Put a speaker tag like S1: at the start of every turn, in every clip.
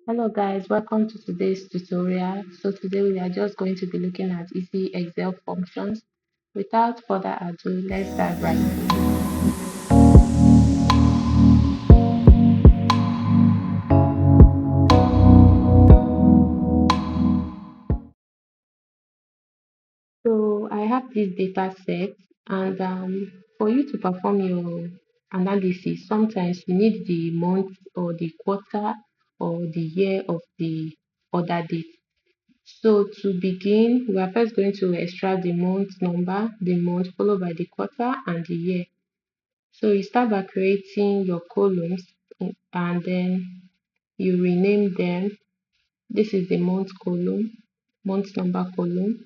S1: Hello guys, welcome to today's tutorial. So today we are just going to be looking at easy Excel functions. Without further ado, let's dive right in. So I have this data set and for you to perform your analysis, sometimes you need the month or the quarter or the year of the order date. So to begin, we are first going to extract the month number, the month followed by the quarter and the year. So you start by creating your columns and then you rename them. This is the month column, month number column,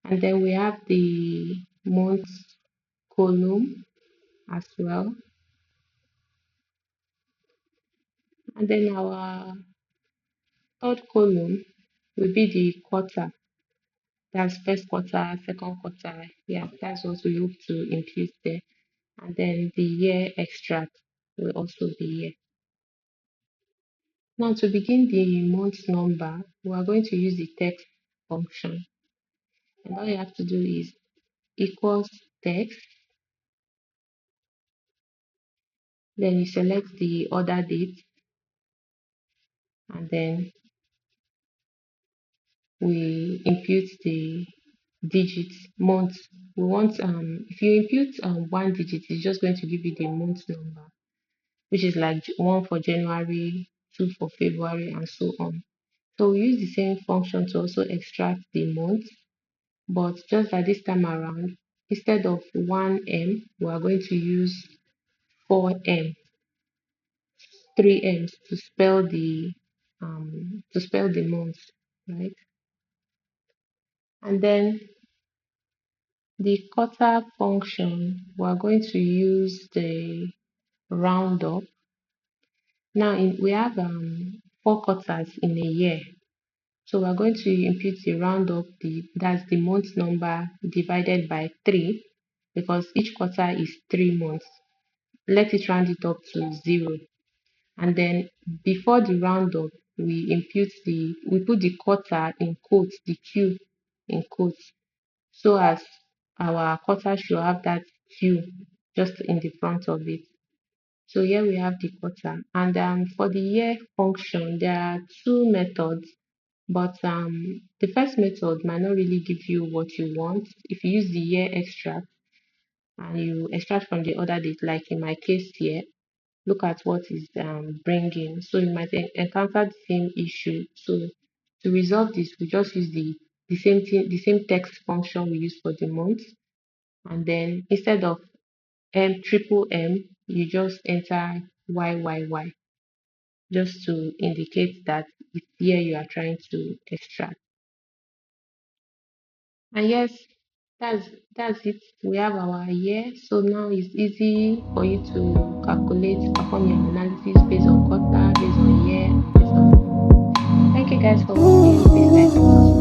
S1: and then we have the month column as well. And then our third column will be the quarter. That's first quarter, second quarter. Yeah, that's what we hope to impute there. And then the year extract will also be here. Now to begin the month number, we are going to use the text function. And all you have to do is equals text, then you select the order date, and then we impute the digits month. We want if you impute one digit, it's just going to give you the month number, which is like one for January, two for February, and so on. So we use the same function to also extract the month, but just that this time around, instead of 1M, we are going to use 4M, 3M's to spell the month, right? And then the quarter function, we are going to use the roundup. Now we have four quarters in a year. So we're going to impute the roundup, that's the month number divided by 3, because each quarter is 3 months. Let it round it up to 0. And then before the roundup, we put the quarter in quotes, the Q in quotes, so as our quarter should have that Q just in the front of it. So here we have the quarter. And for the year function, there are two methods, but the first method might not really give you what you want. If you use the year extract and you extract from the order date, like in my case here, look at what is bringing. So you might encounter the same issue. So to resolve this, we just use the same thing, the same text function we use for the month, and then instead of triple M, you just enter YYY just to indicate that it's here you are trying to extract. And yes, that's that's it. We have our year. So now it's easy for you to perform your analysis based on quarter, based on year, based on. Thank you guys for watching. Please like and subscribe.